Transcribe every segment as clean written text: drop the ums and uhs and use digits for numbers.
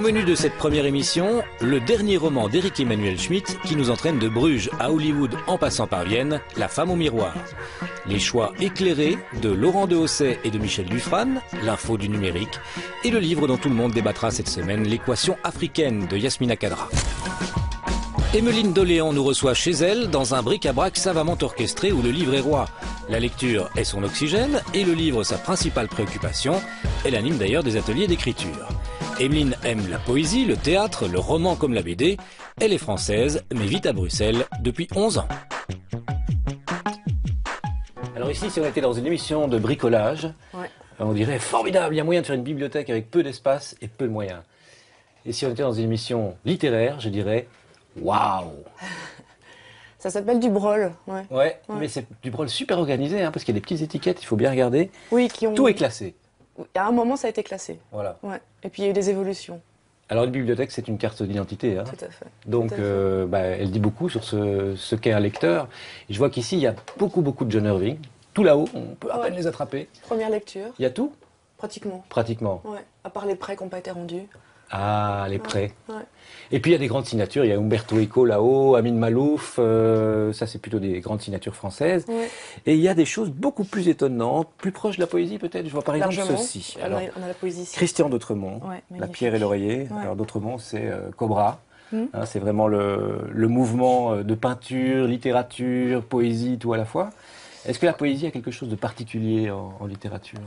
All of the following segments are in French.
menu de cette première émission, le dernier roman d'Éric Emmanuel Schmitt qui nous entraîne de Bruges à Hollywood en passant par Vienne, La femme au miroir. Les choix éclairés de Laurent Dehaussais et de Michel Dufrane, l'info du numérique, et le livre dont tout le monde débattra cette semaine, L'équation africaine de Yasmina Khadra. Emmeline Doléan nous reçoit chez elle dans un bric-à-brac savamment orchestré où le livre est roi. La lecture est son oxygène et le livre sa principale préoccupation. Elle anime d'ailleurs des ateliers d'écriture. Emmeline aime la poésie, le théâtre, le roman comme la BD. Elle est française, mais vit à Bruxelles depuis 11 ans. Alors ici, si on était dans une émission de bricolage, on dirait formidable, il y a moyen de faire une bibliothèque avec peu d'espace et peu de moyens. Et si on était dans une émission littéraire, je dirais waouh. Ça s'appelle du brol. Ouais, mais c'est du brol super organisé, hein, parce qu'il y a des petites étiquettes, il faut bien regarder. Oui, Tout est classé. À un moment, ça a été classé. Voilà. Ouais. Et puis il y a eu des évolutions. Alors une bibliothèque, c'est une carte d'identité. Hein. Tout à fait. Donc elle dit beaucoup sur ce qu'est un lecteur. Et je vois qu'ici, il y a beaucoup de John Irving. Tout là-haut, on peut à peine les attraper. Première lecture. Il y a tout? Pratiquement. Pratiquement. Ouais. À part les prêts qui n'ont pas été rendus. Ah, les prêts. Ouais. Et puis il y a des grandes signatures. Il y a Umberto Eco là-haut, Amin Malouf. Ça, c'est plutôt des grandes signatures françaises. Ouais. Et il y a des choses beaucoup plus étonnantes, plus proches de la poésie peut-être. Je vois par exemple Largement. ceci. Alors, on a la poésie ici. Christian d'Autremont, La pierre et l'oreiller. Ouais. Alors d'Autremont, c'est Cobra. Hein, c'est vraiment le mouvement de peinture, littérature, poésie, tout à la fois. Est-ce que la poésie a quelque chose de particulier en littérature?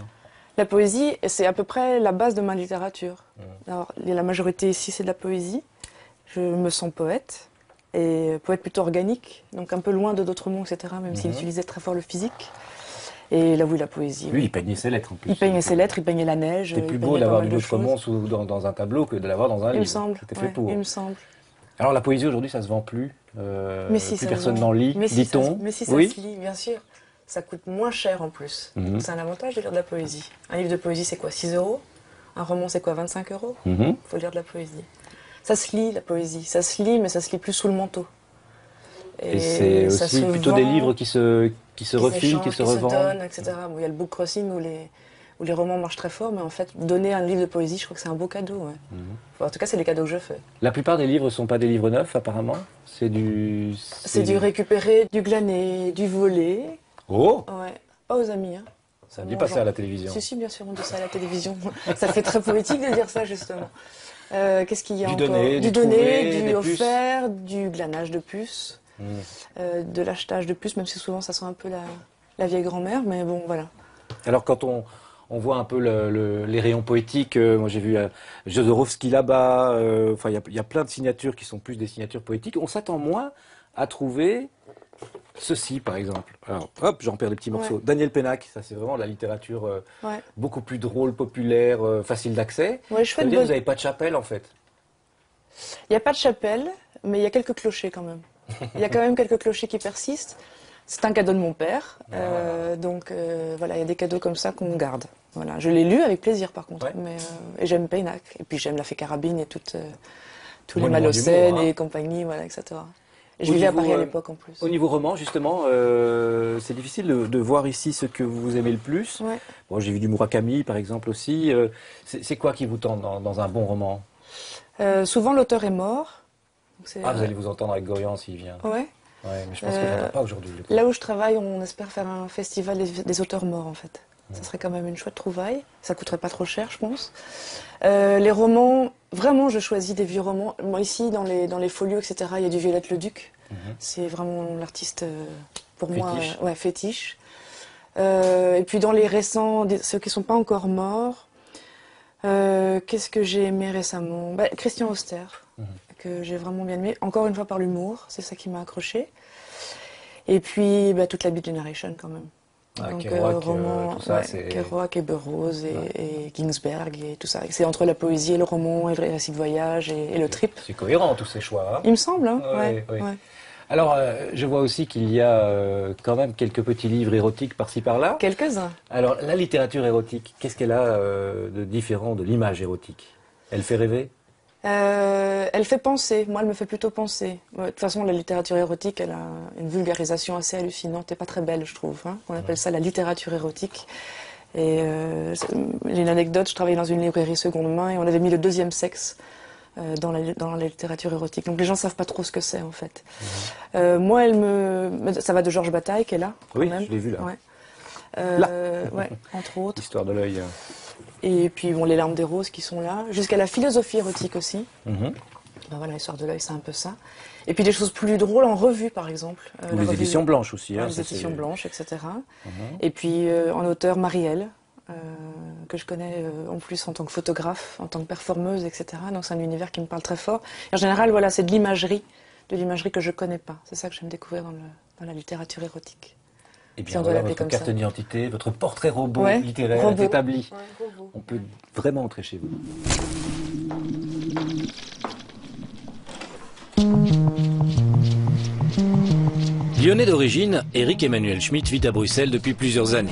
La poésie, c'est à peu près la base de ma littérature. Alors, la majorité ici, c'est de la poésie. Je me sens poète, et poète plutôt organique, donc un peu loin de d'Autremont, etc., même s'il utilisait très fort le physique. Et là, oui, la poésie. Lui, il peignait ses lettres en plus. Il peignait ses lettres, il peignait la neige. C'est plus beau d'avoir du d'Autremont dans un tableau que de l'avoir dans un livre. Il me semble. C'était fait pour. Il me semble. Alors la poésie aujourd'hui, ça se vend plus. Mais si, plus personne n'en lit, dit-on. Mais si, ça se lit, bien sûr. Ça coûte moins cher en plus. C'est un avantage de lire de la poésie. Un livre de poésie, c'est quoi, 6 €? Un roman, c'est quoi, 25 €? Il faut lire de la poésie. Ça se lit, la poésie. Ça se lit, mais ça se lit plus sous le manteau. Et c'est aussi plutôt des livres qui se refilent, qui se revendent. Qui se donnent, etc. Bon, il y a le book crossing où les romans marchent très fort, mais en fait, donner un livre de poésie, je crois que c'est un beau cadeau. Ouais. Enfin, en tout cas, c'est les cadeaux que je fais. La plupart des livres ne sont pas des livres neufs, apparemment. C'est du récupéré, du glané, du volé. Oh ouais. Pas aux amis. Hein. Ça ne dit pas ça à la télévision. Si, bien sûr, on dit ça à la télévision. Ça fait très poétique de dire ça, justement. Qu'est-ce qu'il y a encore? Du donné, du offert, du glanage de puces, de l'achetage de puces, même si souvent ça sent un peu la vieille grand-mère, mais bon, voilà. Alors quand on voit un peu les rayons poétiques, moi j'ai vu Jodorowsky là-bas, enfin il y a plein de signatures qui sont plus des signatures poétiques, on s'attend moins à trouver ceci par exemple. Alors hop, j'en perds des petits morceaux. Daniel Pénac, ça c'est vraiment de la littérature beaucoup plus drôle, populaire, facile d'accès. Ouais, ça veut dire que vous n'avez pas de chapelle en fait? Il n'y a pas de chapelle, mais il y a quelques clochers quand même. Il y a quand même quelques clochers qui persistent. C'est un cadeau de mon père, donc voilà, il y a des cadeaux comme ça qu'on garde. Voilà, je l'ai lu avec plaisir par contre, mais et j'aime Pénac, et puis j'aime la Fée Carabine et tous les Malocènes et compagnie, voilà, etc. Et je vivais à Paris à l'époque en plus. Au niveau roman, justement, c'est difficile de voir ici ce que vous aimez le plus. Bon, j'ai vu du Murakami par exemple aussi. C'est quoi qui vous tente dans un bon roman? Souvent l'auteur est mort. Donc vous allez vous entendre avec Gorian s'il vient. Ouais, mais je pense que j'en ai pas aujourd'hui. Là où je travaille, on espère faire un festival des auteurs morts, en fait. Ça serait quand même une chouette trouvaille. Ça coûterait pas trop cher, je pense. Les romans, vraiment, je choisis des vieux romans. Moi, ici, dans les folios, etc., il y a du Violette Leduc. C'est vraiment l'artiste, pour moi, fétiche. Et puis, dans les récents, ceux qui sont pas encore morts, qu'est-ce que j'ai aimé récemment? Christian Auster. Que j'ai vraiment bien aimé, encore une fois par l'humour, c'est ça qui m'a accroché. Et puis toute la Beat Generation quand même. Donc Kerouac et Burroughs et Ginsberg et tout ça. C'est entre la poésie et le roman et le récit de voyage et le trip. C'est cohérent tous ces choix. Hein. Il me semble, hein. Alors, je vois aussi qu'il y a quand même quelques petits livres érotiques par-ci par-là. Quelques-uns. Alors, la littérature érotique, qu'est-ce qu'elle a de différent de l'image érotique? Elle fait rêver? Elle fait penser. Moi, elle me fait plutôt penser. De toute façon, la littérature érotique, elle a une vulgarisation assez hallucinante et pas très belle, je trouve. Hein. On appelle ça la littérature érotique. Et j'ai une anecdote, je travaillais dans une librairie seconde main et on avait mis le deuxième sexe dans la littérature érotique. Donc les gens savent pas trop ce que c'est en fait. Moi, ça va de Georges Bataille qui est là. Oui, quand même. je l'ai vu là. Ouais. Ouais, entre autres. Histoire de l'œil. Et puis bon, les larmes des roses qui sont là, jusqu'à la philosophie érotique aussi. Mhm. Ben voilà, l'histoire de l'œil, c'est un peu ça. Et puis des choses plus drôles en revue, par exemple. Ou les éditions blanches aussi. Ouais, Hein, les éditions blanches, etc. Mhm. Et puis en auteur, Marielle, que je connais en plus en tant que photographe, en tant que performeuse, etc. Donc c'est un univers qui me parle très fort. Et en général, voilà, c'est de l'imagerie que je connais pas. C'est ça que j'aime découvrir dans la littérature érotique. Et Si bien on doit voilà, l'appeler votre comme carte ça. d'identité, votre portrait robot Ouais, littéraire robot. est établi. Ouais, robot. On peut vraiment entrer chez vous. Lyonnais d'origine, Éric Emmanuel Schmitt vit à Bruxelles depuis plusieurs années.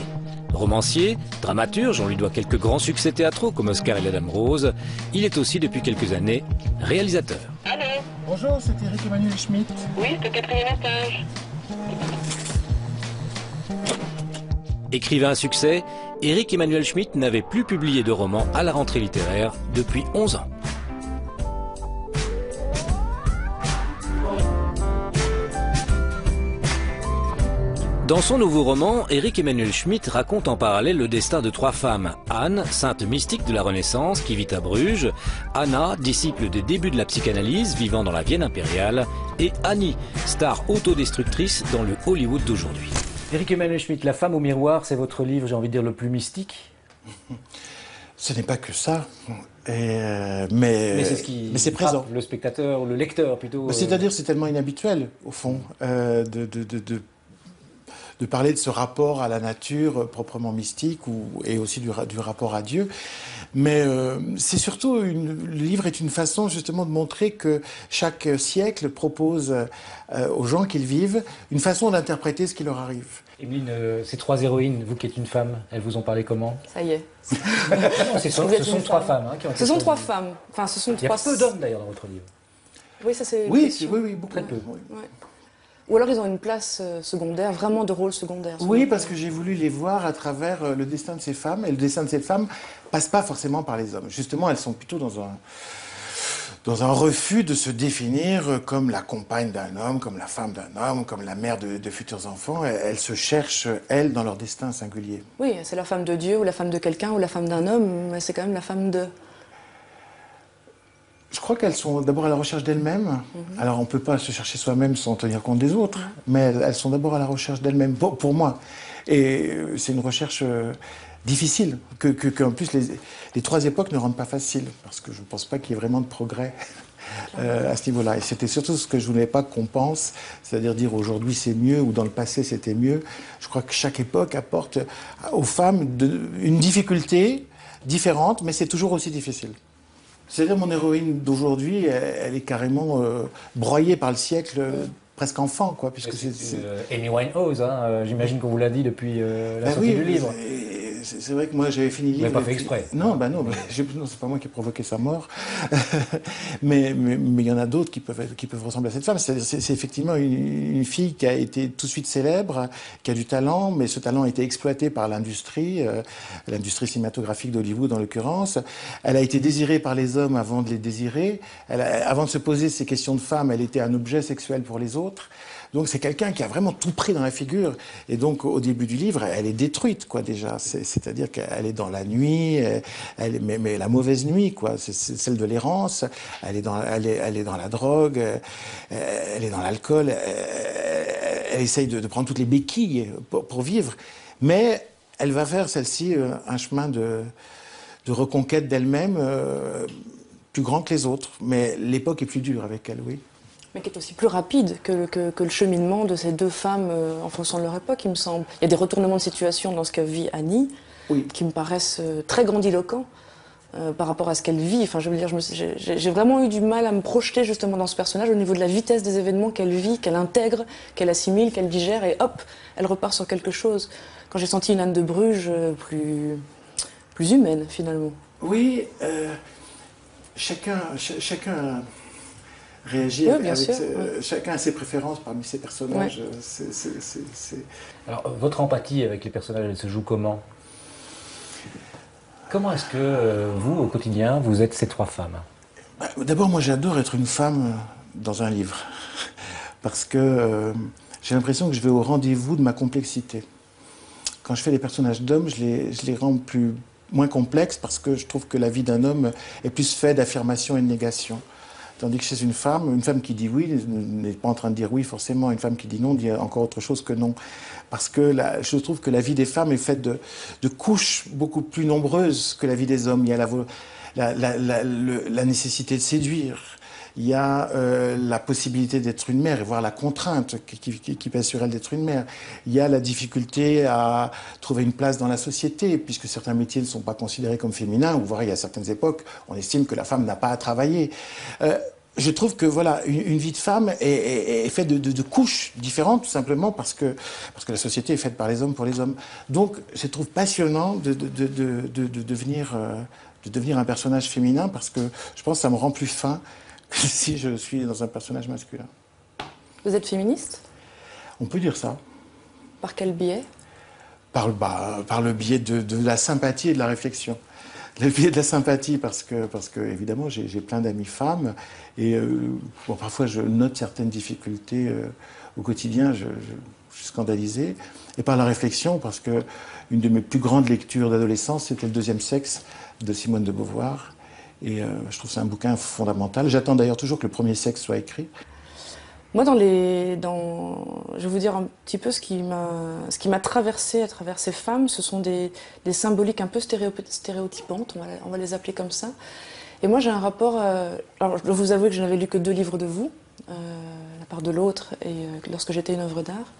Romancier, dramaturge, on lui doit quelques grands succès théâtraux comme Oscar et la Dame Rose. Il est aussi depuis quelques années réalisateur. Allô? Bonjour, c'est Éric Emmanuel Schmitt. Oui, c'est le 4e étage. Écrivain à succès, Éric Emmanuel Schmitt n'avait plus publié de roman à la rentrée littéraire depuis 11 ans. Dans son nouveau roman, Éric Emmanuel Schmitt raconte en parallèle le destin de 3 femmes. Anne, sainte mystique de la Renaissance, qui vit à Bruges. Anna, disciple des débuts de la psychanalyse, vivant dans la Vienne impériale. Et Annie, star autodestructrice dans le Hollywood d'aujourd'hui. Éric Emmanuel Schmitt, La femme au miroir, c'est votre livre, j'ai envie de dire, le plus mystique. Ce n'est pas que ça, mais c'est présent. Le spectateur, le lecteur plutôt. C'est-à-dire c'est tellement inhabituel, au fond, de parler de ce rapport à la nature proprement mystique et aussi du rapport à Dieu. Mais c'est surtout, le livre est une façon justement de montrer que chaque siècle propose aux gens qu'ils vivent une façon d'interpréter ce qui leur arrive. Emeline, ces 3 héroïnes, vous qui êtes une femme, elles vous ont parlé comment? Ça y est. Non, ce sont 3 femmes hein, qui ont été Ce sont choisies. 3 femmes. Enfin, ce sont Il y a 3... peu d'hommes d'ailleurs dans votre livre. Oui, ça c'est. Oui, beaucoup. Très peu. Oui. Ouais. Ou alors ils ont une place secondaire, vraiment de rôle secondaire. Oui, parce que j'ai voulu les voir à travers le destin de ces femmes. Et le destin de ces femmes passe pas forcément par les hommes. Justement, elles sont plutôt dans un refus de se définir comme la compagne d'un homme, comme la femme d'un homme, comme la mère de futurs enfants. Elles se cherchent, elles, dans leur destin singulier. Oui, c'est la femme de Dieu, ou la femme de quelqu'un, ou la femme d'un homme, mais c'est quand même la femme de... Je crois qu'elles sont d'abord à la recherche d'elles-mêmes. Alors, on ne peut pas se chercher soi-même sans tenir compte des autres, mais elles sont d'abord à la recherche d'elles-mêmes, pour moi. Et c'est une recherche difficile, qu'en plus les 3 époques ne rendent pas facile, parce que je ne pense pas qu'il y ait vraiment de progrès à ce niveau-là. Et c'était surtout ce que je ne voulais pas qu'on pense, c'est-à-dire dire aujourd'hui c'est mieux ou dans le passé c'était mieux. Je crois que chaque époque apporte aux femmes une difficulté différente, mais c'est toujours aussi difficile. C'est-à-dire mon héroïne d'aujourd'hui, elle est carrément broyée par le siècle, presque enfant, quoi, puisque c'est Amy Winehouse, hein, j'imagine qu'on vous l'a dit depuis la sortie du livre. C'est vrai que moi j'avais fini le livre. Vous n'avez pas fait exprès. Non, bah non, non, c'est pas moi qui ai provoqué sa mort. mais il y en a d'autres qui peuvent ressembler à cette femme. C'est effectivement une fille qui a été tout de suite célèbre, qui a du talent, mais ce talent a été exploité par l'industrie cinématographique d'Hollywood en l'occurrence. Elle a été désirée par les hommes avant de les désirer. Avant de se poser ces questions de femme, elle était un objet sexuel pour les autres. Donc c'est quelqu'un qui a vraiment tout pris dans la figure. Et donc au début du livre, elle est détruite, quoi, déjà. C'est-à-dire qu'elle est dans la nuit, mais la mauvaise nuit, quoi. C'est celle de l'errance. Elle est dans la drogue, elle est dans l'alcool. Elle essaye de prendre toutes les béquilles pour vivre. Mais elle va faire, celle-ci, un chemin de reconquête d'elle-même plus grand que les autres. Mais l'époque est plus dure avec elle, oui. Mais qui est aussi plus rapide que le cheminement de ces 2 femmes en fonction de leur époque, il me semble. Il y a des retournements de situation dans ce que vit Annie, oui, qui me paraissent très grandiloquents par rapport à ce qu'elle vit. Enfin, je veux dire, j'ai vraiment eu du mal à me projeter justement dans ce personnage au niveau de la vitesse des événements qu'elle vit, qu'elle intègre, qu'elle assimile, qu'elle digère, et hop, elle repart sur quelque chose. Quand j'ai senti une Anne de Bruges plus humaine, finalement. Oui, chacun réagit oui, avec sûr, chacun a ses préférences parmi ses personnages. Ouais. Alors, votre empathie avec les personnages, elle se joue comment? Comment est-ce que vous, au quotidien, vous êtes ces 3 femmes? D'abord, moi j'adore être une femme dans un livre, parce que j'ai l'impression que je vais au rendez-vous de ma complexité. Quand je fais des personnages d'hommes, je les rends moins complexes, parce que je trouve que la vie d'un homme est plus faite d'affirmation et de négation. Tandis que chez une femme qui dit oui n'est pas en train de dire oui forcément. Une femme qui dit non dit encore autre chose que non. Parce que je trouve que la vie des femmes est faite de couches beaucoup plus nombreuses que la vie des hommes. Il y a la nécessité de séduire. Il y a la possibilité d'être une mère et voir la contrainte qui pèse sur elle d'être une mère. Il y a la difficulté à trouver une place dans la société, puisque certains métiers ne sont pas considérés comme féminins, ou voire il y a certaines époques, on estime que la femme n'a pas à travailler. Je trouve que voilà, une vie de femme est faite de couches différentes, tout simplement parce que la société est faite par les hommes pour les hommes. Donc, je trouve passionnant de devenir un personnage féminin, parce que je pense que ça me rend plus fin que si je suis dans un personnage masculin. Vous êtes féministe? On peut dire ça. Par quel biais? Par le biais de la sympathie et de la réflexion. Le biais de la sympathie, parce que évidemment, j'ai plein d'amies femmes, et bon, parfois je note certaines difficultés au quotidien, je suis scandalisé. Et par la réflexion, parce que une de mes plus grandes lectures d'adolescence, c'était Le deuxième sexe de Simone de Beauvoir. Et je trouve que c'est un bouquin fondamental. J'attends d'ailleurs toujours que le premier sexe soit écrit. Moi, je vais vous dire un petit peu ce qui m'a traversé à travers ces femmes. Ce sont des symboliques un peu stéréotypantes, on va les appeler comme ça. Et moi, j'ai un rapport... alors, je dois vous avouer que je n'avais lu que 2 livres de vous, La part de l'autre et Lorsque j'étais une œuvre d'art.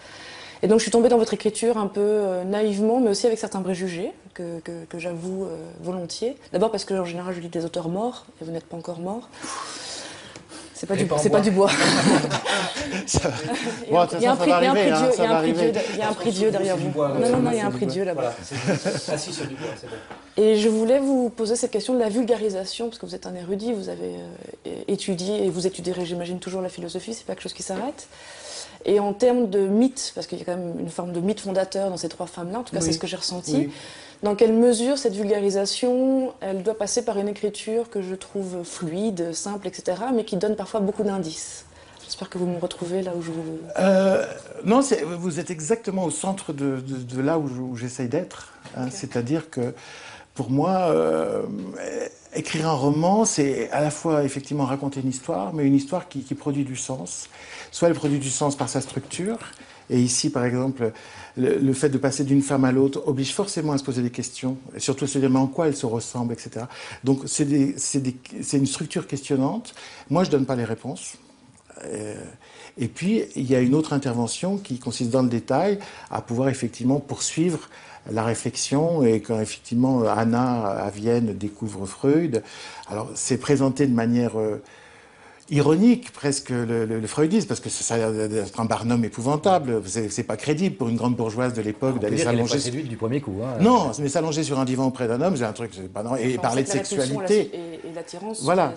Et donc, je suis tombée dans votre écriture un peu naïvement, mais aussi avec certains préjugés que j'avoue volontiers. D'abord parce que, en général, je lis des auteurs morts, et vous n'êtes pas encore mort. C'est pas du bois. Il y a un prix Dieu derrière vous. Non, il y a un prix Dieu là-bas. Assis sur du bois, c'est bon. Et je voulais vous poser cette question de la vulgarisation, parce que vous êtes un érudit, vous avez étudié, et vous étudierez, j'imagine, toujours la philosophie, c'est pas quelque chose qui s'arrête. Et en termes de mythe, parce qu'il y a quand même une forme de mythe fondateur dans ces 3 femmes-là, en tout cas c'est ce que j'ai ressenti, oui. Dans quelle mesure cette vulgarisation, elle doit passer par une écriture que je trouve fluide, simple, etc., mais qui donne parfois beaucoup d'indices? J'espère que vous me retrouvez là où je vous... Non, vous êtes exactement au centre de là où j'essaye d'être. Hein, okay. C'est-à-dire que, pour moi, écrire un roman, c'est à la fois effectivement raconter une histoire, mais une histoire qui produit du sens. Soit elle produit du sens par sa structure, et ici, par exemple, le fait de passer d'une femme à l'autre oblige forcément à se poser des questions, et surtout à se dire mais en quoi elles se ressemblent, etc. Donc c'est une structure questionnante. Moi, je donne pas les réponses. Et puis, il y a une autre intervention qui consiste dans le détail à pouvoir effectivement poursuivre la réflexion. Et quand effectivement Anna à Vienne découvre Freud, alors c'est présenté de manière ironique, presque le freudisme, parce que ça a l'air d'être un barnum épouvantable. C'est pas crédible pour une grande bourgeoise de l'époque d'aller s'allonger. Elle n'est pas séduite du premier coup. Hein. Non, mais s'allonger sur un divan auprès d'un homme, c'est un truc, c'est pas normal. Et parler de sexualité. Et l'attirance. Voilà.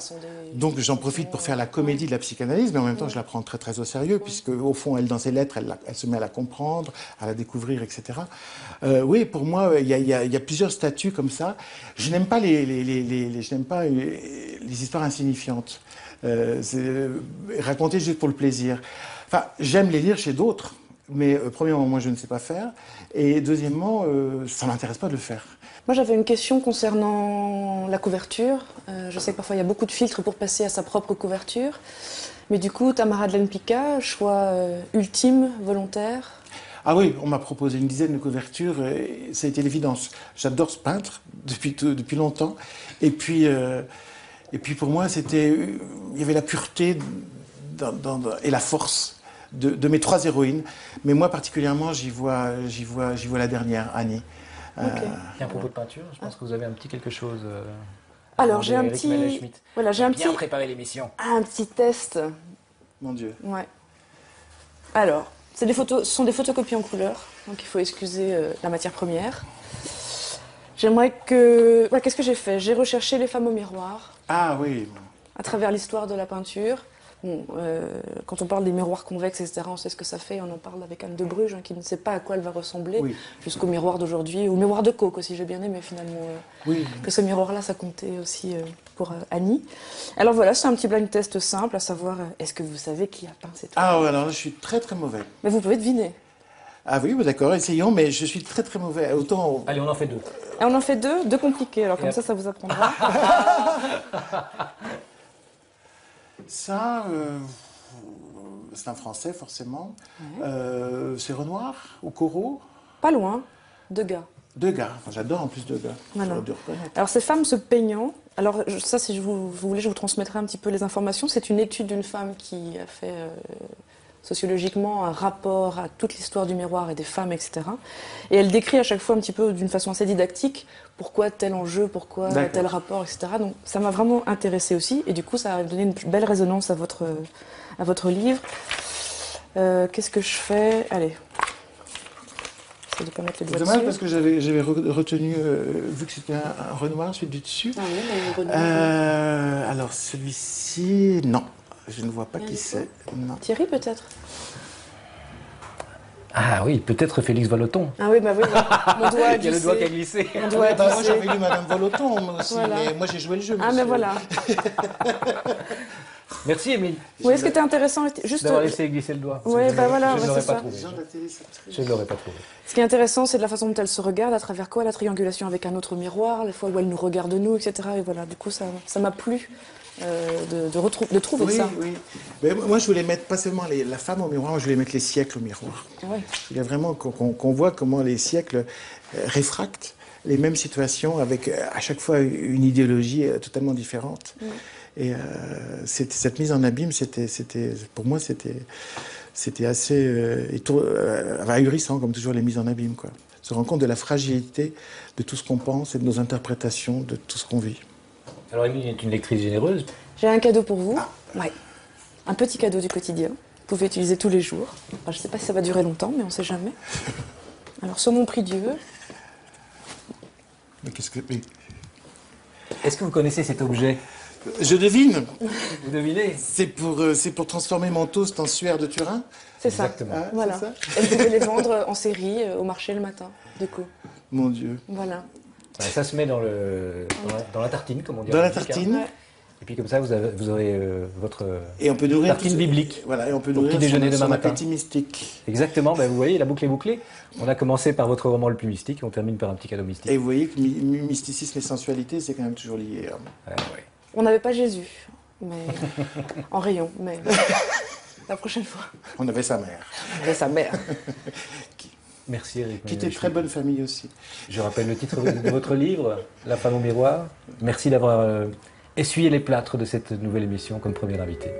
Donc j'en profite pour faire la comédie de la psychanalyse, mais en même temps je la prends très très au sérieux, puisque au fond, elle, dans ses lettres, elle se met à la comprendre, à la découvrir, etc. Oui, pour moi, il y a plusieurs statuts comme ça. Je n'aime pas je n'aime pas les histoires insignifiantes. Raconter juste pour le plaisir. Enfin, j'aime les lire chez d'autres, mais premièrement, moi, je ne sais pas faire. Et deuxièmement, ça ne m'intéresse pas de le faire. Moi, j'avais une question concernant la couverture. Je sais que parfois, il y a beaucoup de filtres pour passer à sa propre couverture. Mais du coup, Tamara de Lempicka, choix ultime, volontaire? Ah oui, on m'a proposé une dizaine de couvertures, et ça a été l'évidence. J'adore ce peintre depuis longtemps. Et puis pour moi, il y avait la pureté et la force de mes 3 héroïnes. Mais moi, particulièrement, j'y vois la dernière, Annie. Okay. Et à propos de peinture, je pense que vous avez un petit quelque chose. Alors, j'ai un petit. Voilà, j'ai bien préparé l'émission. Un petit test. Mon Dieu. Ouais. Alors, ce sont des photocopies en couleur, donc il faut excuser la matière première. J'aimerais que... Ouais, qu'est-ce que j'ai fait? J'ai recherché les femmes au miroir. Ah oui. À travers l'histoire de la peinture. Bon, quand on parle des miroirs convexes, etc., on sait ce que ça fait. On en parle avec Anne de Bruges, qui ne sait pas à quoi elle va ressembler, oui. Jusqu'au miroir d'aujourd'hui. Au miroir de coke aussi, j'ai bien aimé finalement. Oui. Que ce miroir-là, ça comptait aussi pour Annie. Alors voilà, c'est un petit blind test simple, à savoir, est-ce que vous savez qui a peint cette toile? Ah ouais, alors là, je suis très très mauvais. Mais vous pouvez deviner. Ah oui, bah, d'accord, essayons, mais je suis très très mauvais. Autant... Allez, on en fait 2. Et on en fait deux compliqués, alors comme ça vous apprendra. Ça, c'est un Français forcément. C'est Renoir ou Corot? Pas loin, Degas. Degas, enfin, j'adore en plus Degas. Voilà. J'aurais dû reconnaître. Alors ces femmes se peignant, alors ça si vous voulez je vous transmettrai un petit peu les informations, c'est une étude d'une femme qui a fait sociologiquement un rapport à toute l'histoire du miroir et des femmes, etc. Et elle décrit à chaque fois un petit peu d'une façon assez didactique pourquoi tel enjeu, pourquoi tel rapport, etc. Donc ça m'a vraiment intéressée aussi et du coup ça a donné une belle résonance à votre livre. Qu'est-ce que je fais? Allez. De pas mettre les doigts C'est dommage dessus. parce que j'avais retenu, vu que c'était un Renoir, celui du dessus. Ah oui, mais Renoir. Alors celui-ci, non, je ne vois pas qui c'est. Non. Thierry peut-être? Ah oui, peut-être Félix Vallotton. Ah oui, bah oui, mon doigt a Il y a le glissé. doigt qui a glissé. Mon doigt a Bah, moi glissé. j'avais lu Madame Voloton moi aussi, Voilà. mais moi j'ai joué le jeu. Ah mais monsieur. voilà. Merci, Émile, Oui, ce qui était intéressant, juste. d'avoir laissé glisser le doigt. Oui, bah voilà, Je ne ouais, l'aurais c'est pas ça. trouvé. Jean de la télé, c'est très- Je ne l'aurais pas trouvé. Ce qui est intéressant, c'est de la façon dont elle se regarde, à travers quoi? La triangulation avec un autre miroir, les fois où elle nous regarde nous, etc. Et voilà, du coup, ça m'a plu de trouver Oui, ça. oui. Mais moi je voulais mettre pas seulement la femme au miroir, moi je voulais mettre les siècles au miroir. Ouais. Il y a vraiment qu'on voit comment les siècles réfractent les mêmes situations avec à chaque fois une idéologie totalement différente. Et cette mise en abîme, pour moi, c'était assez ahurissant, comme toujours les mises en abîme, quoi. Se rendre compte de la fragilité de tout ce qu'on pense et de nos interprétations de tout ce qu'on vit. Alors, Émile est une lectrice généreuse. J'ai un cadeau pour vous. Ouais. Un petit cadeau du quotidien. Vous pouvez utiliser tous les jours. Enfin, je ne sais pas si ça va durer longtemps, mais on ne sait jamais. Alors, sur mon prie-dieu. Mais qu'est-ce que... mais- Est-ce que vous connaissez cet objet? Je devine. Vous devinez? C'est pour transformer mon toast en suaire de Turin. C'est ça. Exactement. Ah, Voilà. c'est ça. Et vous pouvez les vendre en série au marché le matin, de co. Mon Dieu. Voilà. Ça se met dans la tartine, comme on dit. Dans en la musique, hein. tartine. Ouais. Et puis comme ça, vous aurez votre... Et on peut nourrir Tartine tout ce- biblique. Voilà, et on peut Au nourrir petit déjeuner son demain matin. appétit mystique. Exactement, ben vous voyez, la boucle est bouclée. On a commencé par votre roman le plus mystique, et on termine par un petit cadeau mystique. Et vous voyez que mysticisme et sensualité, c'est quand même toujours lié. Hein. Ouais. On n'avait pas Jésus, mais en rayon, mais la prochaine fois. On avait sa mère, On avait sa mère. Merci Eric. qui était de très bonne famille aussi. Je rappelle le titre de votre livre, La femme au miroir. Merci d'avoir essuyé les plâtres de cette nouvelle émission comme premier invité.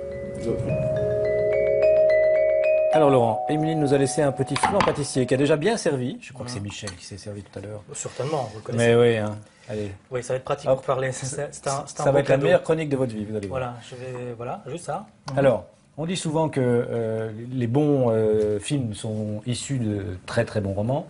Alors Laurent, Émilie nous a laissé un petit flan pâtissier qui a déjà bien servi. Je crois que c'est Michel qui s'est servi tout à l'heure. Certainement, vous le connaissez. Mais oui, hein. Allez. Oui, ça va être pratique Hop. pour parler. C'est un Ça beau va être la cadeau. meilleure chronique de votre vie, vous allez voir. Voilà, voilà, juste ça. Alors, on dit souvent que les bons films sont issus de très très bons romans.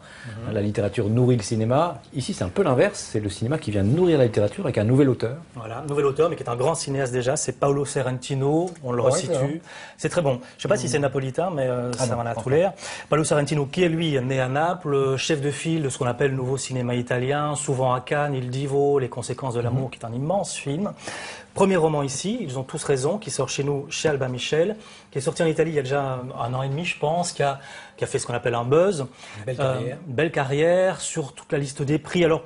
La littérature nourrit le cinéma. Ici, c'est un peu l'inverse. C'est le cinéma qui vient nourrir la littérature avec un nouvel auteur. Voilà, nouvel auteur, mais qui est un grand cinéaste déjà, c'est Paolo Sorrentino, on le Ouais, resitue. c'est vrai. C'est très bon. Je sais pas si c'est napolitain, mais ça non, en a enfin. tout l'air. Paolo Sorrentino, qui est lui né à Naples, chef de file de ce qu'on appelle le nouveau cinéma italien, souvent à Cannes, Il Divo, Les conséquences de l'amour, qui est un immense film. Premier roman ici, Ils ont tous raison, qui sort chez nous, chez Albin Michel, qui est sorti en Italie il y a déjà un an et demi, je pense, qui a fait ce qu'on appelle un buzz. Belle carrière. Belle carrière, sur toute la liste des prix. Alors,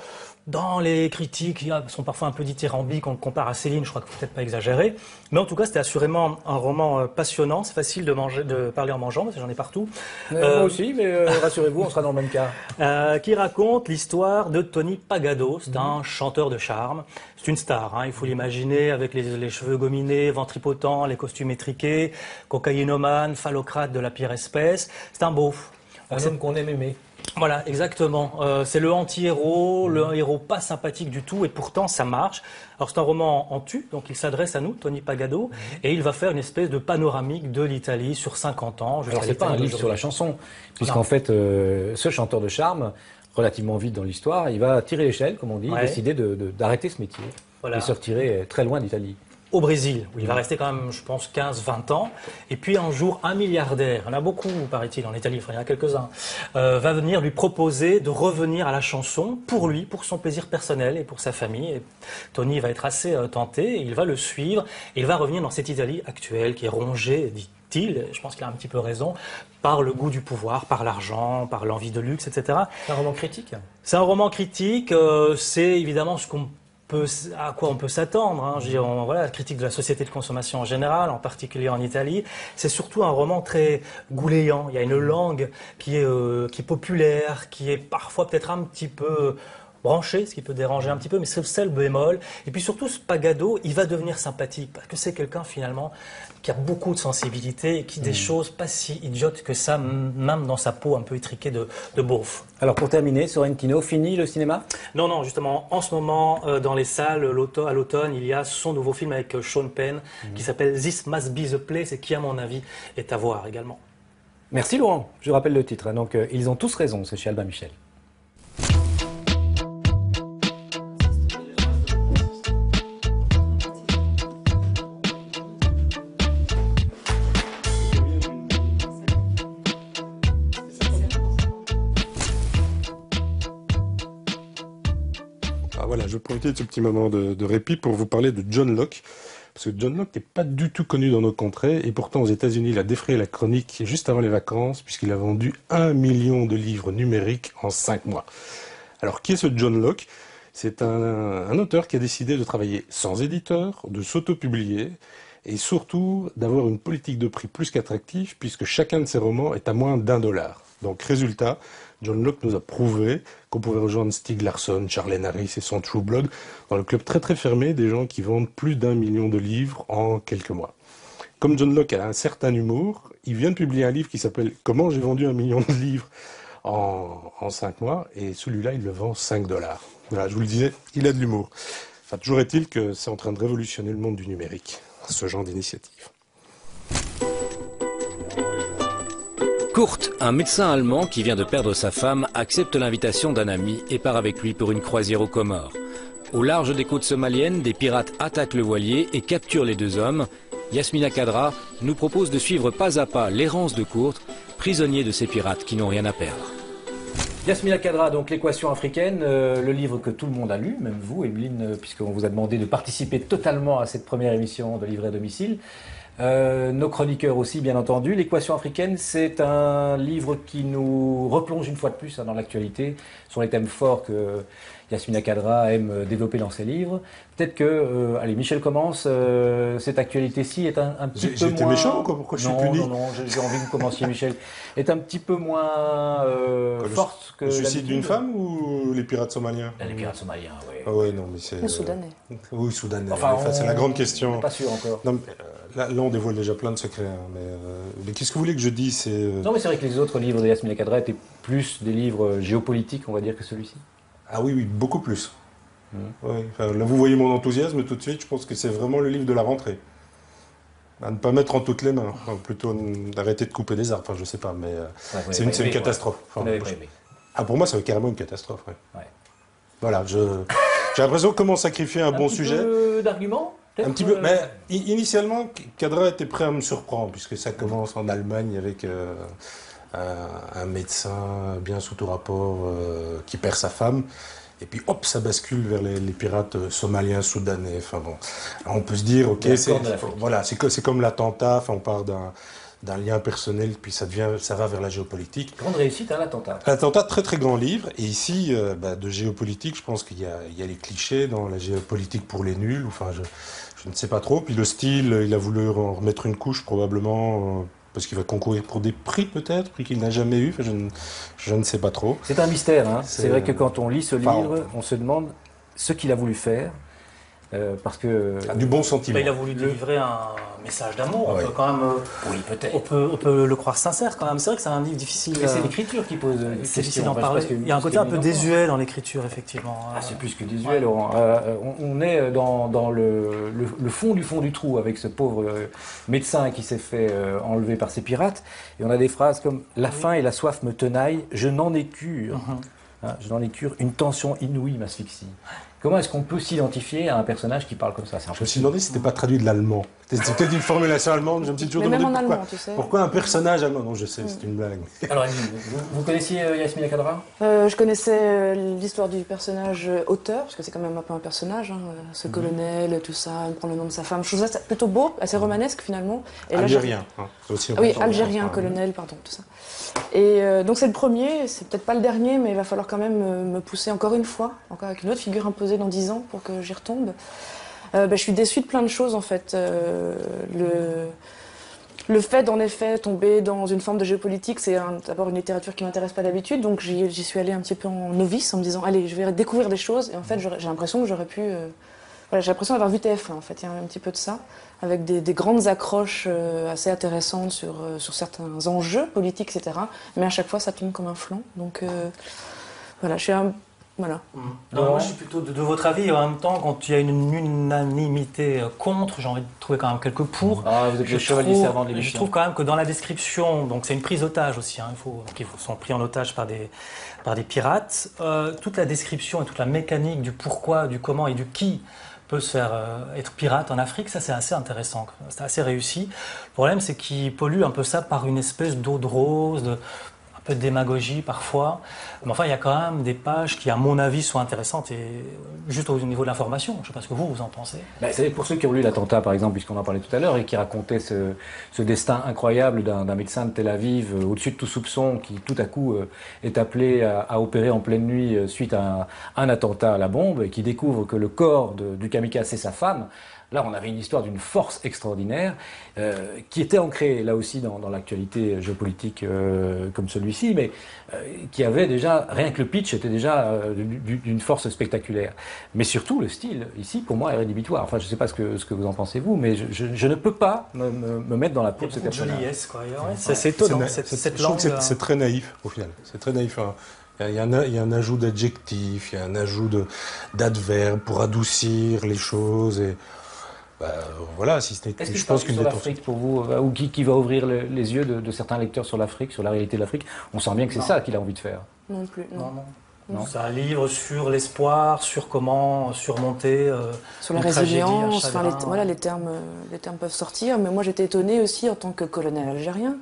dans les critiques, ils sont parfois un peu dithyrambiques, on le compare à Céline, je crois qu'il faut peut-être pas exagérer. Mais en tout cas, c'était assurément un roman passionnant. C'est facile de parler en mangeant, parce que j'en ai partout. Moi aussi, mais rassurez-vous, on sera dans le même cas. Qui raconte l'histoire de Tony Pagado. C'est un chanteur de charme. C'est une star, hein, il faut l'imaginer, avec les cheveux gominés, ventripotents, les costumes étriqués, cocaïnomane, phallocrate de la pire espèce. C'est un beauf. Un homme qu'on aime aimer. Voilà, exactement. C'est le anti-héros, le héros pas sympathique du tout, et pourtant ça marche. Alors c'est un roman en tu, donc il s'adresse à nous, Tony Pagado, et il va faire une espèce de panoramique de l'Italie sur 50 ans. Alors c'est pas un livre sur la chanson, puisqu'en fait, ce chanteur de charme, relativement vite dans l'histoire, il va tirer l'échelle, comme on dit, Ouais. décider d'arrêter ce métier Voilà. et se retirer très loin d'Italie. au Brésil, où il va rester quand même, je pense, 15-20 ans. Et puis un jour, un milliardaire, il y en a beaucoup, paraît-il, en Italie, enfin, il y en a quelques-uns, va venir lui proposer de revenir à la chanson pour lui, pour son plaisir personnel et pour sa famille. Et Tony va être assez tenté, il va le suivre, et il va revenir dans cette Italie actuelle qui est rongée, dit-il, je pense qu'il a un petit peu raison, par le goût du pouvoir, par l'argent, par l'envie de luxe, etc. C'est un roman critique. C'est un roman critique, c'est évidemment à quoi on peut s'attendre. Hein. Je veux dire, voilà, la critique de la société de consommation en général, en particulier en Italie. C'est surtout un roman très gouléant. Il y a une langue qui est populaire, qui est parfois peut-être un petit peu branché, ce qui peut déranger un petit peu, mais c'est le bémol. Et puis surtout, Spagado, il va devenir sympathique, parce que c'est quelqu'un finalement qui a beaucoup de sensibilité et qui des choses pas si idiotes que ça, même dans sa peau un peu étriquée de beauf. Alors pour terminer, Sorrentino, fini le cinéma? Non, justement, en ce moment, dans les salles, à l'automne, il y a son nouveau film avec Sean Penn, qui s'appelle This Must Be the Place, et qui, à mon avis, est à voir également. Merci Laurent, je rappelle le titre. Donc Ils ont tous raison, c'est chez Albin Michel. Voilà, je profite de ce petit moment de répit pour vous parler de John Locke. Parce que John Locke n'est pas du tout connu dans nos contrées, et pourtant aux États-Unis, il a défrayé la chronique juste avant les vacances, puisqu'il a vendu 1 million de livres numériques en 5 mois. Alors, qui est ce John Locke? C'est un auteur qui a décidé de travailler sans éditeur, de s'auto-publier, et surtout d'avoir une politique de prix plus qu'attractive, puisque chacun de ses romans est à moins d'$1. Donc, résultat, John Locke nous a prouvé qu'on pouvait rejoindre Stieg Larsson, Charles Harris et son True Blood dans le club très très fermé des gens qui vendent plus d'1 million de livres en quelques mois. Comme John Locke a un certain humour, il vient de publier un livre qui s'appelle « Comment j'ai vendu 1 million de livres en 5 mois » et celui-là, il le vend $5. Voilà, je vous le disais, il a de l'humour. Enfin, toujours est-il que c'est en train de révolutionner le monde du numérique, ce genre d'initiative. Kurt, un médecin allemand qui vient de perdre sa femme, accepte l'invitation d'un ami et part avec lui pour une croisière aux Comores. Au large des côtes somaliennes, des pirates attaquent le voilier et capturent les 2 hommes. Yasmina Khadra nous propose de suivre pas à pas l'errance de Kurt, prisonnier de ces pirates qui n'ont rien à perdre. Yasmina Khadra, donc l'équation africaine, le livre que tout le monde a lu, même vous, Evelyne, puisqu'on vous a demandé de participer totalement à cette première émission de Livrer à domicile. Nos chroniqueurs aussi, bien entendu. L'équation africaine, c'est un livre qui nous replonge une fois de plus dans l'actualité, sur les thèmes forts que Yasmina Khadra aime développer dans ses livres. Peut-être que, allez, Michel commence, cette actualité-ci est un petit peu moins... J'étais méchant ou quoi? Pourquoi je suis puni? Non, j'ai envie que vous commenciez, Michel. Est un petit peu moins forte que... Le suicide d'une femme ou les pirates somaliens? Les pirates somaliens, oui. Ah ouais, non, mais c'est... Le Soudanais. Oui, Soudanais. Enfin, c'est la grande question. Pas sûr encore. Non, mais, là, on dévoile déjà plein de secrets. Hein, mais qu'est-ce que vous voulez que je dise? Non, mais c'est vrai que les autres livres de Yasmina Khadra étaient plus des livres géopolitiques, on va dire, que celui-ci. Ah oui, beaucoup plus. Oui. Enfin, là, vous voyez mon enthousiasme tout de suite. Je pense que c'est vraiment le livre de la rentrée. À ne pas mettre en toutes les mains. Enfin, plutôt d'arrêter de couper des arbres. Enfin, je sais pas, mais c'est une catastrophe. Enfin, pour moi, c'est carrément une catastrophe. Ouais. Voilà, j'ai l'impression qu'on commence à sacrifier un bon sujet. Un petit peu d'arguments? Un petit peu. Mais initialement, Khadra était prêt à me surprendre, puisque ça commence en Allemagne avec un médecin bien sous tout rapport qui perd sa femme. Et puis hop, ça bascule vers les pirates somaliens, soudanais. Enfin bon, alors on peut se dire, ok, c'est comme l'attentat. Enfin, on part d'un lien personnel, puis ça va vers la géopolitique. Grande réussite à l'attentat. L'attentat, très très grand livre. Et ici, de géopolitique, je pense qu'il y a les clichés dans la géopolitique pour les nuls. Enfin, je ne sais pas trop. Puis le style, il a voulu en remettre une couche probablement. Parce qu'il va concourir pour des prix peut-être, prix qu'il n'a jamais eu, enfin, je ne sais pas trop. C'est un mystère, hein. C'est vrai que quand on lit ce livre, on se demande ce qu'il a voulu faire, parce que... Du bon sentiment. Il a voulu délivrer un message d'amour, on peut quand même... oui, peut-être. On peut le croire sincère quand même, c'est vrai que c'est un livre difficile... Mais c'est l'écriture qui pose c'est difficile d'en parler. Il y a un côté un peu désuet dans l'écriture, effectivement. Ah, c'est plus que désuet, Laurent. On est dans le fond du trou avec ce pauvre médecin qui s'est fait enlever par ces pirates. Et on a des phrases comme « La faim et la soif me tenaillent, je n'en ai cure. Je n'en ai cure, une tension inouïe m'asphyxie. » Comment est-ce qu'on peut s'identifier à un personnage qui parle comme ça? Je me suis demandé si c'était pas traduit de l'allemand. C'était peut-être une formulation allemande, je me suis toujours Mais même demandé en pourquoi, allemand, tu sais. pourquoi un personnage allemand. Non, je sais, c'est une blague. Alors, vous connaissiez Yasmina Khadra? Je connaissais l'histoire du personnage auteur, parce que c'est quand même un peu un personnage, hein, ce colonel, tout ça, il prend le nom de sa femme. Je trouve ça plutôt beau, assez romanesque finalement. Et là, Algérien. Hein, aussi, ah oui, algérien, colonel, pardon, tout ça. Et donc c'est le premier, c'est peut-être pas le dernier, mais il va falloir quand même me pousser encore une fois, encore avec une autre figure imposée dans 10 ans pour que j'y retombe. Je suis déçue de plein de choses en fait. Le fait d'en effet tomber dans une forme de géopolitique, c'est d'abord une littérature qui m'intéresse pas d'habitude, donc j'y suis allée un petit peu en novice en me disant allez, je vais découvrir des choses, et en fait j'ai l'impression que j'aurais pu... Voilà, j'ai l'impression d'avoir vu TF1 en fait, il y a un petit peu de ça, avec des grandes accroches assez intéressantes sur certains enjeux politiques, etc. Mais à chaque fois ça tombe comme un flanc, donc voilà, je suis un... Voilà. Non, moi je suis plutôt de votre avis, et en même temps, quand il y a une unanimité contre, j'ai envie de trouver quand même quelques pour. Ah, vous êtes le chevalier servant de l'émission. Je trouve quand même que dans la description, donc c'est une prise d'otage aussi, hein, ils sont pris en otage par des pirates. Toute la description et toute la mécanique du pourquoi, du comment et du qui peut se faire être pirate en Afrique, ça c'est assez intéressant, c'est assez réussi. Le problème c'est qu'ils polluent un peu ça par une espèce d'eau de rose, un peu de démagogie parfois. Mais enfin, il y a quand même des pages qui, à mon avis, sont intéressantes et juste au niveau de l'information. Je ne sais pas ce que vous en pensez. C'est pour ceux qui ont lu l'attentat, par exemple, puisqu'on en parlait tout à l'heure, et qui racontaient ce destin incroyable d'un médecin de Tel Aviv, au-dessus de tout soupçon, qui tout à coup est appelé à opérer en pleine nuit suite à un attentat à la bombe, et qui découvre que le corps du kamikaze, c'est sa femme. Là, on avait une histoire d'une force extraordinaire qui était ancrée, là aussi, dans l'actualité géopolitique comme celui-ci, mais qui avait déjà, rien que le pitch était déjà d'une force spectaculaire. Mais surtout, le style, ici, pour moi, est rédhibitoire. Enfin, je ne sais pas ce que vous en pensez, vous, mais je ne peux pas me mettre dans la peau de ce personnage. Joliesse, quoi. C'est étonnant, cette langue. Je trouve que c'est très naïf, au final. C'est très naïf. Hein. Il y a un ajout d'adjectifs, il y a un ajout d'adverbes pour adoucir les choses et... voilà, si c'était. Est-ce que je pense qu'une l'Afrique pour vous, ou qui va ouvrir les yeux de certains lecteurs sur l'Afrique, sur la réalité de l'Afrique? On sent bien que c'est ça qu'il a envie de faire. Non plus, non. Non. C'est un livre sur l'espoir, sur comment surmonter. Sur la résilience, enfin, les termes peuvent sortir, mais moi j'étais étonnée aussi en tant que colonel algérien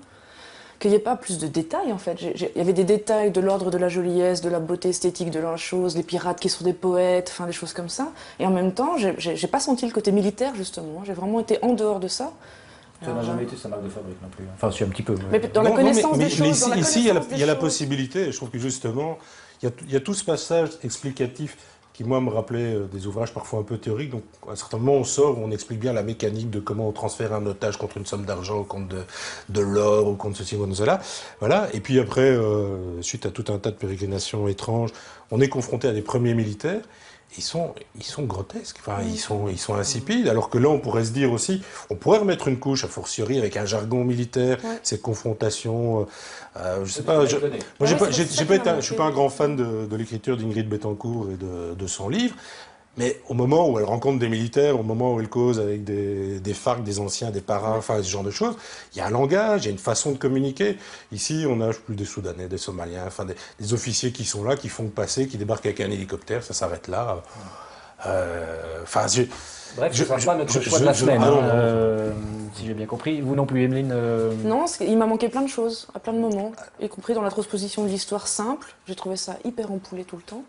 qu'il n'y ait pas plus de détails en fait. Il y avait des détails de l'ordre de la joliesse, de la beauté esthétique de la chose, les pirates qui sont des poètes, enfin des choses comme ça. Et en même temps, j'ai pas senti le côté militaire justement. J'ai vraiment été en dehors de ça. Ça n'a jamais été sa marque de fabrique non plus. Enfin, c'est un petit peu. Mais dans la connaissance des choses. Ici, il y a la possibilité. Je trouve que justement, il y a tout ce passage explicatif qui, moi, me rappelait des ouvrages parfois un peu théoriques. Donc, à un certain moment, on sort où on explique bien la mécanique de comment on transfère un otage contre une somme d'argent, contre de l'or, ou contre ceci, ou contre cela. Voilà. Et puis après, suite à tout un tas de pérégrinations étranges, on est confronté à des premiers militaires. Ils sont grotesques, enfin, ils sont insipides, alors que là, on pourrait se dire aussi, on pourrait remettre une couche, a fortiori, avec un jargon militaire, cette confrontation, je sais pas, je suis pas un grand fan de l'écriture d'Ingrid Betancourt et de son livre, mais au moment où elle rencontre des militaires, au moment où elle cause avec des FARC, des anciens, des paras, enfin, ce genre de choses, il y a un langage, il y a une façon de communiquer. Ici, on a plus des Soudanais, des Somaliens, enfin, des officiers qui sont là, qui font passer, qui débarquent avec un hélicoptère, ça s'arrête là. Bref, ce ne sera pas notre choix de la semaine, si j'ai bien compris. Vous non plus, Emeline Non, il m'a manqué plein de choses, à plein de moments, y compris dans la transposition de l'histoire simple. J'ai trouvé ça hyper empoulé tout le temps.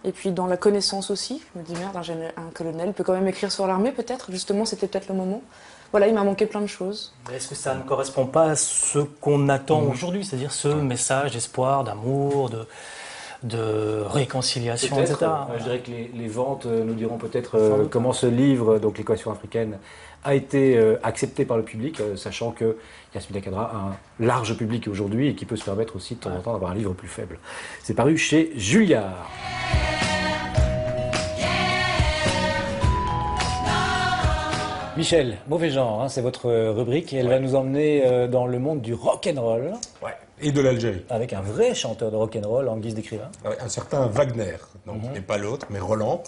Et puis dans la connaissance aussi, je me dis merde, un colonel peut quand même écrire sur l'armée peut-être, justement c'était peut-être le moment. Voilà, il m'a manqué plein de choses. Est-ce que ça ne correspond pas à ce qu'on attend aujourd'hui, c'est-à-dire ce message d'espoir, d'amour, de réconciliation, etc. Je dirais que les ventes nous diront peut-être comment ce livre, donc l'Équation africaine, a été accepté par le public, sachant que Yasmina Khadra a un large public aujourd'hui et qui peut se permettre aussi de temps en temps d'avoir un livre plus faible. C'est paru chez Julliard. Michel, mauvais genre, hein, c'est votre rubrique et elle va nous emmener dans le monde du rock'n'roll. Ouais. et de l'Algérie. Avec un vrai chanteur de rock'n'roll en guise d'écrivain. Un certain Wagner, donc et pas l'autre, mais Roland.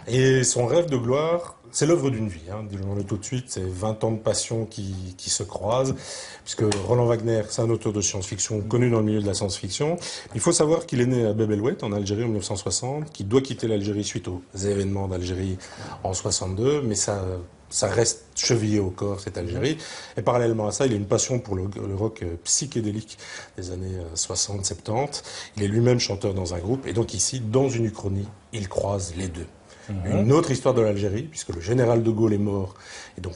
Et son rêve de gloire, c'est l'œuvre d'une vie. Disons-le tout de suite, c'est 20 ans de passion qui se croisent, puisque Roland Wagner, c'est un auteur de science-fiction connu dans le milieu de la science-fiction. Il faut savoir qu'il est né à Bab el Oued, en Algérie, en 1960, qu'il doit quitter l'Algérie suite aux événements d'Algérie en 62, mais ça reste chevillé au corps, cette Algérie. Et parallèlement à ça, il a une passion pour le rock psychédélique des années 60-70. Il est lui-même chanteur dans un groupe. Et donc ici, dans une uchronie, il croise les deux. Une autre histoire de l'Algérie, puisque le général de Gaulle est mort, et donc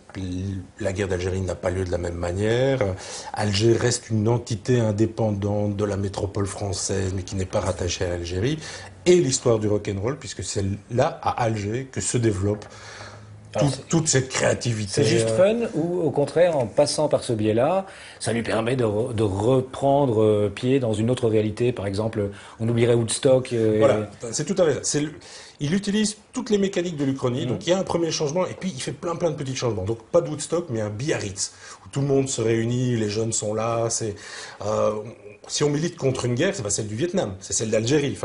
la guerre d'Algérie n'a pas lieu de la même manière. Alger reste une entité indépendante de la métropole française, mais qui n'est pas rattachée à l'Algérie. Et l'histoire du rock'n'roll, puisque c'est là, à Alger, que se développe toute cette créativité. C'est juste fun ou au contraire, en passant par ce biais-là, ça lui permet de reprendre pied dans une autre réalité. Par exemple, on oublierait Woodstock. Voilà, c'est tout à fait ça. Il utilise toutes les mécaniques de l'Uchronie, donc il y a un premier changement, et puis il fait plein de petits changements. Donc pas de Woodstock, mais un Biarritz, où tout le monde se réunit, les jeunes sont là, si on milite contre une guerre, c'est pas celle du Vietnam, c'est celle d'Algérie.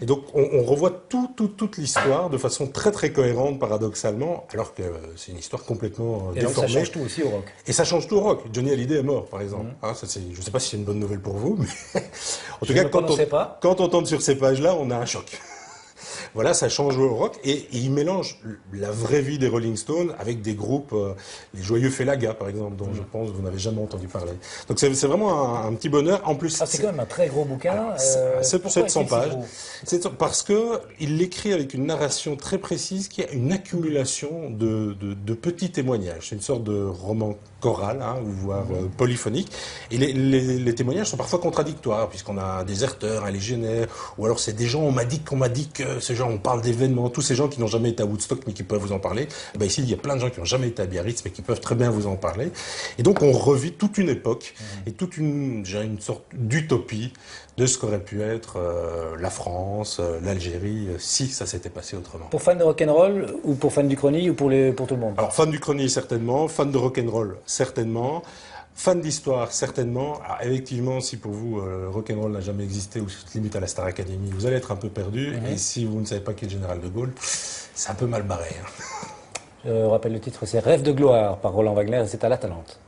Et donc on revoit toute l'histoire de façon très cohérente, paradoxalement, alors que c'est une histoire complètement déformée. Donc ça change tout aussi au rock. Et ça change tout au rock. Johnny Hallyday est mort, par exemple. Je sais pas si c'est une bonne nouvelle pour vous, mais en tout cas, quand on tombe sur ces pages-là, on a un choc. Voilà, ça change le rock et il mélange la vraie vie des Rolling Stones avec des groupes, les Joyeux Felaga par exemple, dont je pense que vous n'avez jamais entendu parler. Donc c'est vraiment un petit bonheur. En plus, c'est quand même un très gros bouquin. C'est 700 pages. Parce que il l'écrit avec une narration très précise qui a une accumulation de petits témoignages. C'est une sorte de roman choral, voire polyphonique. Et les témoignages sont parfois contradictoires, puisqu'on a un déserteur, un légionnaire, ou alors c'est des gens, on m'a dit que ces gens, on parle d'événements, tous ces gens qui n'ont jamais été à Woodstock, mais qui peuvent vous en parler. Ben ici, il y a plein de gens qui n'ont jamais été à Biarritz, mais qui peuvent très bien vous en parler. Et donc, on revit toute une époque, et une sorte d'utopie de ce qu'aurait pu être la France, l'Algérie, si ça s'était passé autrement. Pour fans de rock'n'roll, ou pour fans d'Uchronie, ou pour tout le monde? Alors, fan d'Uchronie, certainement. Fan de rock'n'roll, certainement. Fan d'histoire, certainement. Alors, effectivement, si pour vous, rock'n'roll n'a jamais existé ou se limite à la Star Academy, vous allez être un peu perdu. Et si vous ne savez pas qui est le général de Gaulle, c'est un peu mal barré. Je rappelle le titre, c'est Rêve de gloire par Roland Wagner, et c'est à l'Atalante.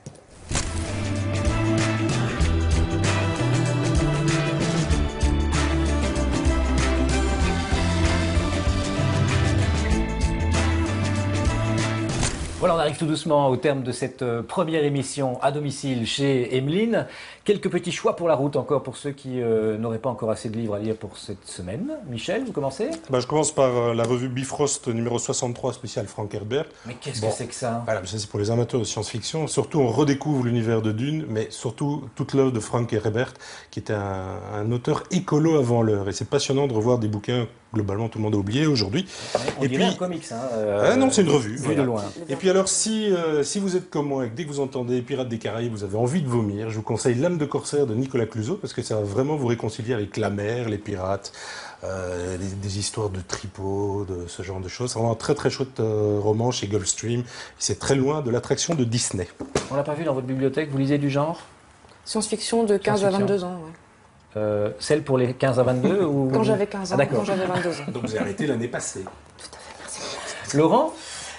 Voilà, on arrive tout doucement au terme de cette première émission à domicile chez Emeline. Quelques petits choix pour la route encore pour ceux qui n'auraient pas encore assez de livres à lire pour cette semaine. Michel, vous commencez? Je commence par la revue Bifrost numéro 63 spécial Frank Herbert. Mais qu'est-ce que c'est que ça? Voilà, ça c'est pour les amateurs de science-fiction. Surtout, on redécouvre l'univers de Dune, mais surtout toute l'œuvre de Frank Herbert, qui était un auteur écolo avant l'heure. Et c'est passionnant de revoir des bouquins globalement tout le monde a oublié aujourd'hui. On dirait un comics. Non, c'est une revue. Vu de loin. Et puis alors, si vous êtes comme moi et que dès que vous entendez Pirates des Caraïbes, vous avez envie de vomir, je vous conseille L'âme de corsaire de Nicolas Clouseau, parce que ça va vraiment vous réconcilier avec la mer, les pirates, des histoires de tripots, de ce genre de choses. C'est vraiment un très chouette roman chez Gulfstream. C'est très loin de l'attraction de Disney. On l'a pas vu dans votre bibliothèque, vous lisez du genre? Science-fiction de 15 à 22 ans, ouais. Celle pour les 15 à 22 ou... Quand j'avais 15 ans, quand j'avais 22 ans. Donc vous avez arrêté l'année passée. Tout à fait, merci. Laurent,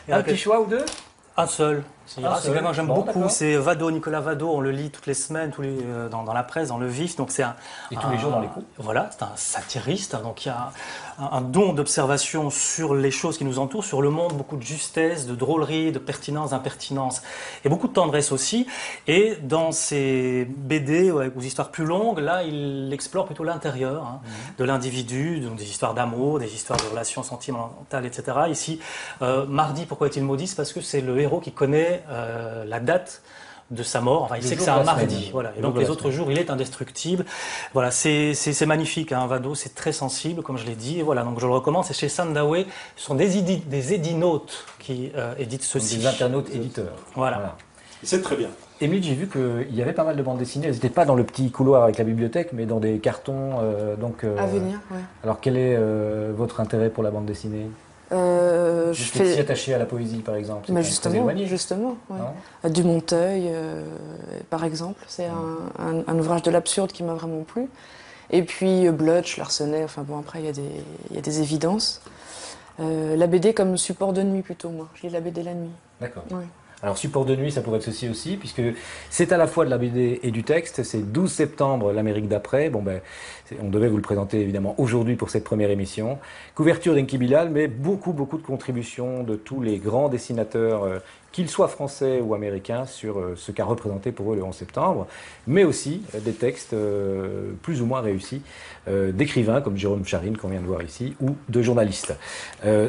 un petit choix ou deux? Un seul. C'est quelqu'un que j'aime beaucoup, c'est Nicolas Vado, on le lit toutes les semaines, dans la presse, dans Le Vif. Donc c'est et tous les jours dans les coups. Voilà, c'est un satiriste, donc il y a un don d'observation sur les choses qui nous entourent, sur le monde, beaucoup de justesse, de drôlerie, de pertinence, d'impertinence, et beaucoup de tendresse aussi. Et dans ces BD aux histoires plus longues, là, il explore plutôt l'intérieur de l'individu, donc des histoires d'amour, des histoires de relations sentimentales, etc. Ici, Mardi, pourquoi est-il maudit? C'est parce que c'est le héros qui connaît la date de sa mort, enfin il sait que c'est un mardi, voilà. Et donc les autres jours il est indestructible. Voilà, c'est magnifique, Vado, c'est très sensible comme je l'ai dit, et voilà, donc je le recommande, c'est chez Sandaway, ce sont des édinautes qui éditent ceci. Des internautes éditeurs. Voilà. C'est très bien. Émile, j'ai vu qu'il y avait pas mal de bandes dessinées, elles n'étaient pas dans le petit couloir avec la bibliothèque, mais dans des cartons, À venir, ouais. Alors quel est votre intérêt pour la bande dessinée? Je Vous êtes si attaché à la poésie, par exemple? Mais C'est très éloigné. justement. Ouais. Non. Du Monteuil, par exemple. C'est un ouvrage de l'absurde qui m'a vraiment plu. Et puis Blutch, Larsenet, enfin bon, après il y a des évidences. La BD comme support de nuit plutôt, moi. Je lis la BD la nuit. D'accord. Ouais. Alors support de nuit, ça pourrait être ceci aussi, puisque c'est à la fois de la BD et du texte. C'est 12 septembre, l'Amérique d'après. Bon ben, on devait vous le présenter évidemment aujourd'hui pour cette première émission. Couverture d'Enki Bilal, mais beaucoup de contributions de tous les grands dessinateurs, qu'ils soient français ou américains, sur ce qu'a représenté pour eux le 11 septembre, mais aussi des textes plus ou moins réussis d'écrivains comme Jérôme Charine, qu'on vient de voir ici, ou de journalistes.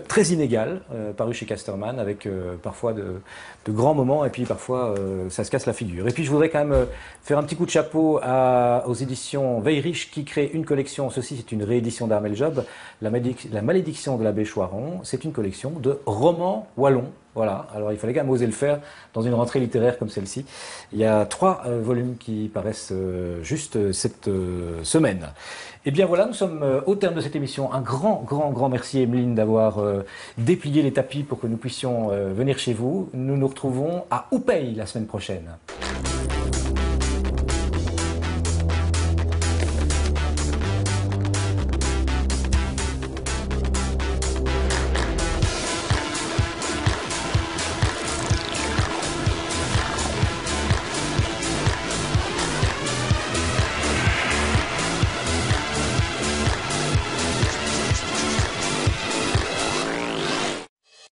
Très inégal, paru chez Casterman, avec parfois de grands moments, et puis parfois ça se casse la figure. Et puis je voudrais quand même faire un petit coup de chapeau aux éditions Veyrich qui créent une collection. Ceci, c'est une réédition d'Armel Job, La malédiction de l'abbé Choiron. C'est une collection de romans wallons. Voilà, alors il fallait quand même oser le faire dans une rentrée littéraire comme celle-ci. Il y a 3 volumes qui paraissent juste cette semaine. Et bien voilà, nous sommes au terme de cette émission. Un grand merci Emeline d'avoir déplié les tapis pour que nous puissions venir chez vous. Nous nous retrouvons à Oupey la semaine prochaine.